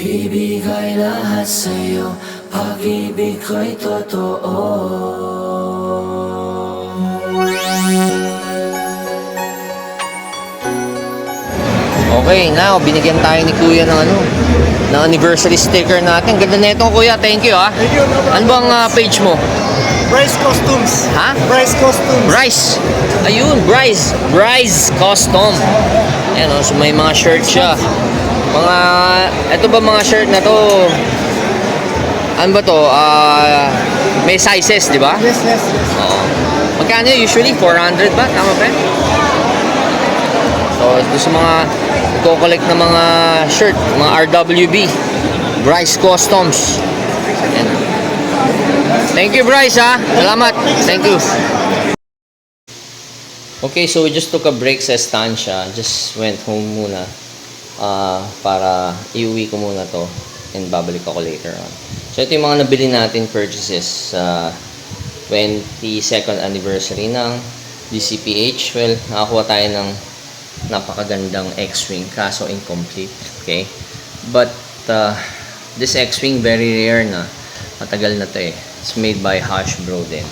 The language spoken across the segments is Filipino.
Bibigay lahat sa'yo, pag-ibig ko'y totoo. Okay, now binigyan tayo ni Kuya ng ng anniversary sticker natin. Ganda na ito, Kuya. Thank you, ha. Thank you, no problem. Ano bang page mo? Bryce Costumes. Ha? Bryce Costumes. Bryce. Ayun, Bryce. Bryce Custom. Ayan, so may mga shirt siya. Ito ba mga shirt na to? Ano ba to? May sizes, di ba? Yes, yes, yes. Oo. Magkano yun? Usually 400 ba? Tama ba? So, ito sa mga nagko-collect na mga shirt, mga RWB, Bryce Customs. Ayan. Thank you, Bryce, ha? Salamat. Thank you. Okay, so we just took a break sa estancia. Just went home muna para iuwi ko muna to and babalik ako later on. So, ito yung mga nabili natin purchases sa 22nd anniversary ng DCPH. Well, nakakuha tayo ng napakagandang X-Wing, kaso incomplete. Okay? But, this X-Wing, very rare na. Matagal na to eh. It's made by Hasbro din.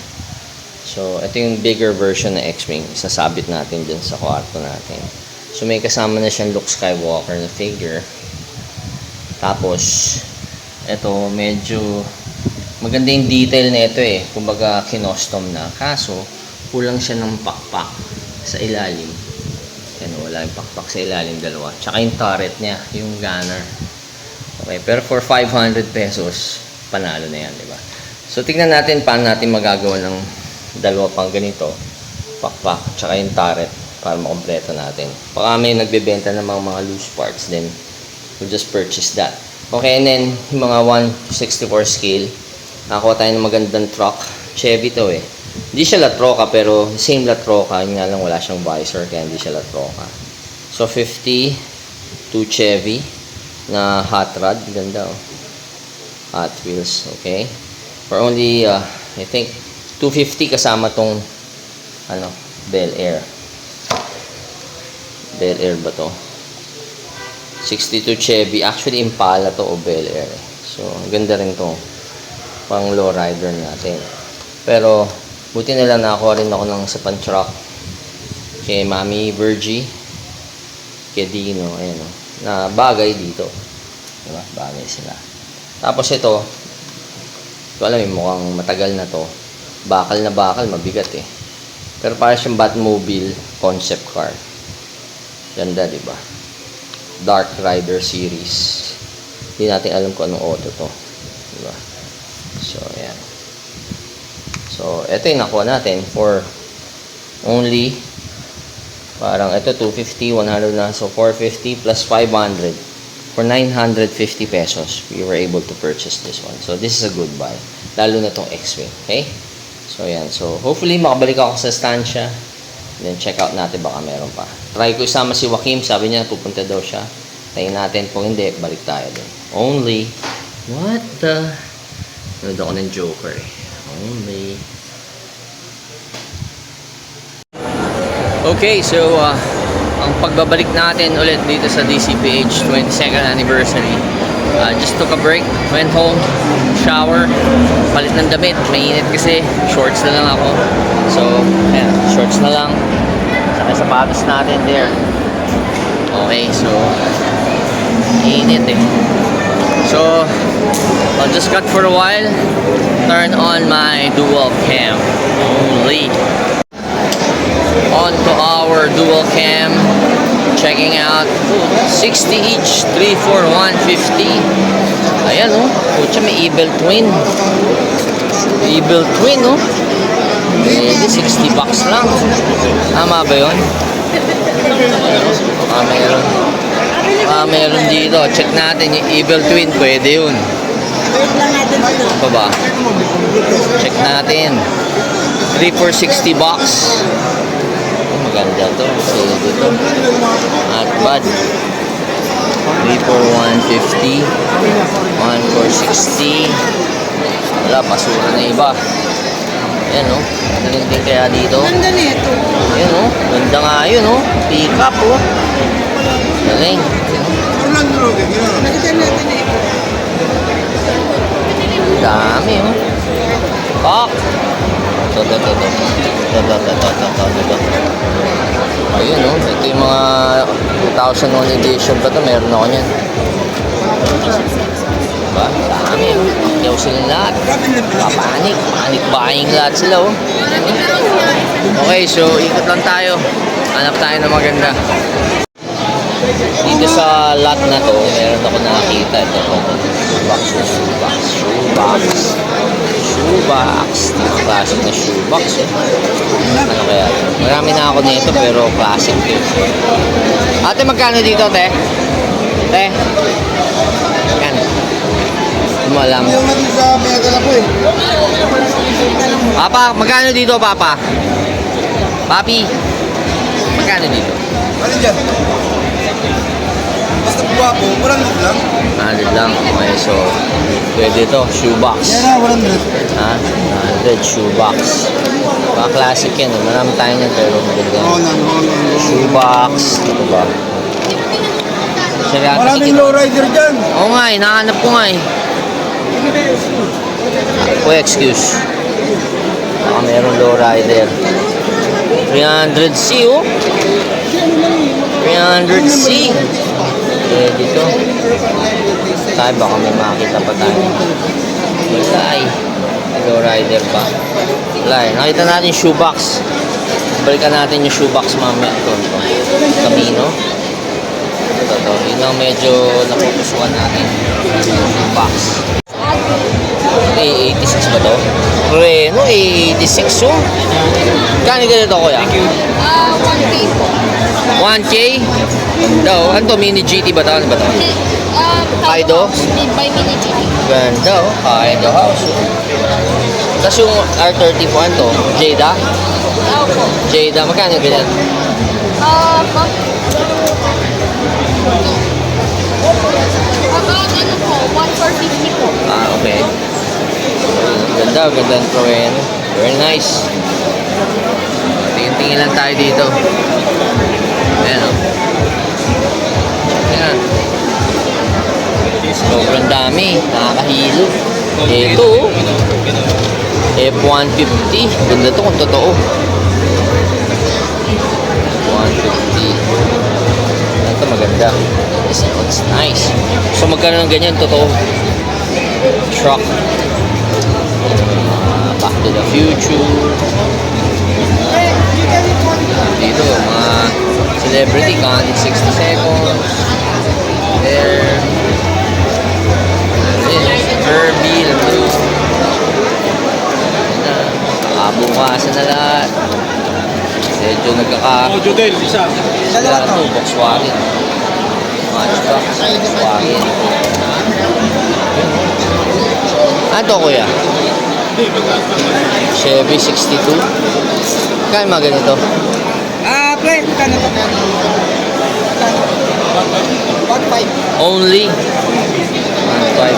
So, ito yung bigger version na X-Wing. Sasabit natin dyan sa kwarto natin. So, may kasama na siyang Luke Skywalker na figure. Tapos, ito, medyo maganda yung detail na ito eh. Kumbaga, kinostom na. Kaso, kulang siya ng pakpak sa ilalim. Ano, wala yung pakpak sa ilalim, dalawa. Tsaka yung turret niya, yung gunner. Okay, pero for 500 pesos, panalo na yan, di ba? So, tignan natin paano natin magagawa ng dalawa pang ganito. Pakpak, tsaka yung turret para makompleto natin. Baka may nagbebenta ng mga loose parts, then we'll just purchase that. Okay, and then, yung mga 1/64 scale, nakakuha tayo ng magandang truck. Chevy to eh. Hindi siya La Troca, pero same La Troca, yun nga lang wala siyang visor, kaya hindi siya La Troca. So, 52 Chevy na hot rod. Ganda oh. Hot Wheels, okay. For only, I think, 250 kasama tong, Bel Air. Bel Air ba to? 62 Chevy. Actually, Impala to o Bel Air. So, ganda rin to. Pang low rider natin. Pero, buti na lang nakakuha rin ako ng sa pan-truck kay Mami Virgie, kay Dino, ayan o, na bagay dito. Diba? Bagay sila. Tapos ito, ito alam mo, mukhang matagal na to. Bakal na bakal, mabigat eh. Pero para siyang Batmobile concept car. Ganda, diba? Dark Rider series. Hindi natin alam kung anong auto to. Diba? So, ayan. So, ito yung nakuha natin for only, parang ito 250, 100 na. So, 450 plus 500. For 950 pesos, we were able to purchase this one. So, this is a good buy. Lalo na tong X-Wing. Okay? So, yan. So, hopefully, makabalik ako sa estancia. Then, check out natin. Baka meron pa. Try ko isama si Joaquim. Sabi niya, pupunta daw siya. Tayin natin. Kung hindi, balik tayo din. Only, what the... Nanood ako ng Joker eh. Only... Okay, so ang pagbabalik natin ulit dito sa DCPH 22nd anniversary, just took a break, went home, shower, palit ng damit, mainit kasi, shorts na lang ako. So, ayan, shorts na lang, saka sapatos natin there. Okay, so init eh. So, I'll just cut for a while, turn on my dual cam only. On to our dual cam, checking out 60 each, 34150. Ayan oh, pucha, may Evil Twin. Evil Twin oh. Hindi, 60 bucks lang. Tama ba yun? Meron. Meron dito. Check natin yung Evil Twin, pwede yun. Ito ba? Check natin. 3 for 60 bucks. Maganda to. Sige dito. Not bad. 3 for 150. 1 for 60. Wala, basura na iba. Ayan o. Galing din kaya dito. Ganda nito. Ayan o. Ganda nga yun o. Pick up o. Galing. Nakita natin eh. Dami, oh. Pak! Ito. Ayun, oh. Ito yung mga 2001 edition pa to. Meron ako niyan. Diba? Dami, oh. Pakyaw sila lahat. Papanik. Panic buying lahat sila, oh. Okay, so ikot lang tayo. Hanap tayo ng maganda. Dito sa lot na to, meron ako nakakita. Ito. Shoebox. Classic na shoebox, eh. Ano kaya? Marami na ako nito, pero classic din. Ate, magkano dito, te? Te? Magkano? Hindi mo alam. Yung natin sa Mega na po eh. Papa, magkano dito, Papa? Papi, magkano dito? Ano dyan? Basta buwa po, 100 lang. 100 lang. Okay, so, pwede to. Shoebox. Yan na, 100. Ha? 100 shoebox. Mga classic yan. Marami tayo niyan, pero maganda. Oo na. Shoebox. Ito ba? Maraming lowrider dyan. Oo nga eh. Nakahanap ko nga eh. Kuya, excuse. Baka meron lowrider. 300C, oh. 300C. Dito. Tayo, baka may makita pa tayo. Wala eh. Lowrider pa. Wala eh. Nakita natin shoebox. Balikan natin yung shoebox mamaya. Ito. Camino. Ito. Yun ang medyo napupusuan natin. Shoebox. A86 ba to? Reno, A86 oh. Kano ganito, kuya? 1K po. 1K? Ganda oh. Ano to? Mini GT ba to? Ano ba to? Kaido? Made by Mini GT. Ganda oh. Kaido house oh. Tapos yung R30 po, ano to? Jada? Opo. Jada, magkano ganyan? About ano po, 1,450 po. Ah, okay. Ganda ang Reno. Very nice. Tingin-tingin lang tayo dito. Ayan oh. Ayan. Sobrang dami. Nakakahilo. Ito oh. F-150. Ganda to kung totoo. F-150. Ito maganda. It's nice. So magkano ng ganyan totoo? Truck. Back to the Future. Dito, mga celebrity, Counting 60 Seconds. There. Herbie, Lalo. Nakabukasan na lahat. Medyo Judel, isa. Lahat to, Volkswagen. Matchbox, Volkswagen. Ano to, kuya? Chevy 62. Kaya mga ganito? Pre, kano to? 1.5. Only 1.5.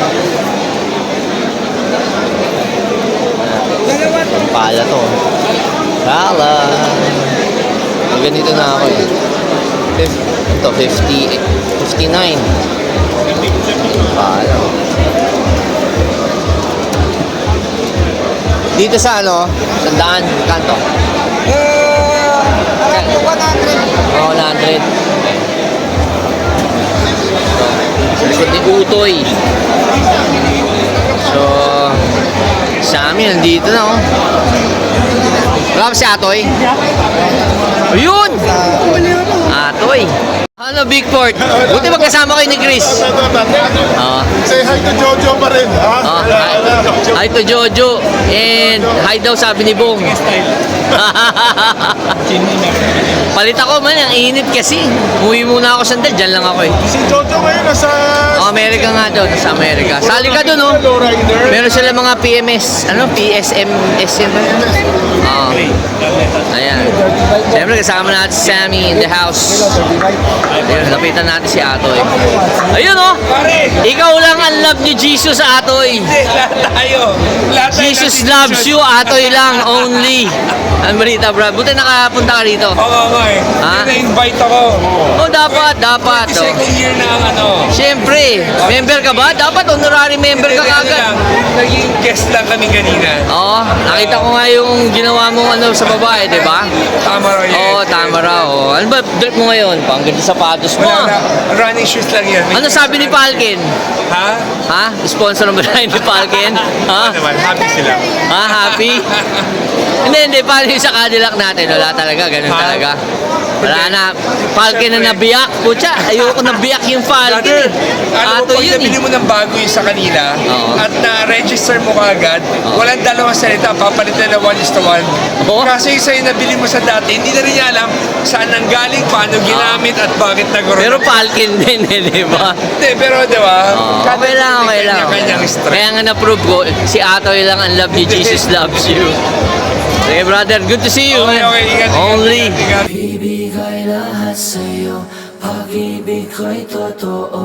Pala to. Pala. Ganito na ako eh. Ito, 59. Pala. Dito sa ano? Sandaan, kanto. 100. Oh, 100. So, sa likod ni Utoy. So, sa amin, nandito na oh. Wala ba si Atoy? Ayun! Atoy! Ano, Bigport? Buti magkasama kayo ni Chris. Say hi to Jojo pa rin. Hi to Jojo. And hi daw sabi ni Bong. Palit ako man, ang init kasi. Uwi muna ako sandal, dyan lang ako eh. Si Jojo ngayon nasa... Amerika nga daw, nasa Amerika. Sali ka dun oh. Meron sila mga PMS, ano, PSMS yun ba? Oo. Ayan. Siyempre kasama natin si Sammy in the house. Ayun, lapitan natin si Atoy. Ayun oh! Ikaw lang ang love ni Jesus, Atoy. Lahat tayo. Jesus loves you, Atoy lang, only. Ang balita, bro. Buti nakapunta ka rito. Oo nga, eh. Ha? Na-invite ako. Oh, dapat. Oh. Second year na ang ano. Siyempre, member ka ba? Dapat honorary member ka Ano kagad. lang, naging guest lang kami kanina. Oo, nakita ko nga yung ginawa mong ano sa babae, di ba? Tama raw yan. Oo, tama raw. Oh. Ano ba drip mo ngayon? Pang ganda sapatos mo. Wala na. Running shoes lang yan. Ano sabi ni Falken? Ha? Ha? Sponsor mo ba ni Falken? Ha? Ano naman, happy sila. Ha? Happy? Hindi. Paano yung sa Cadillac natin? Wala talaga. Ganun Ha? talaga. Wala na. Falken na nabiyak. Putya, ayoko nabiyak yung Falken. Brother, Eh. ano mo, Ato pag yun nabili eh. mo ng bago yung sa kanila Oo. at na-register mo kaagad, walang dalawang salita, papalit na 1:1. Oo. Kasi yung sa'yo nabili mo sa dati, hindi na rin niya alam saan nanggaling, paano ginamit at bakit nagkaroon. Pero Falken din eh, di ba? Hindi, pero di ba? Oo, Kada okay lang. kanya-kanyang strength. Kaya nga na-prove ko, si Atoy lang ang love ni Jesus loves you. Sige brother, good to see you. Okay, man. okay, ingat, Only. ingat. Ibigay lahat sa'yo, pag-ibig ko'y totoo.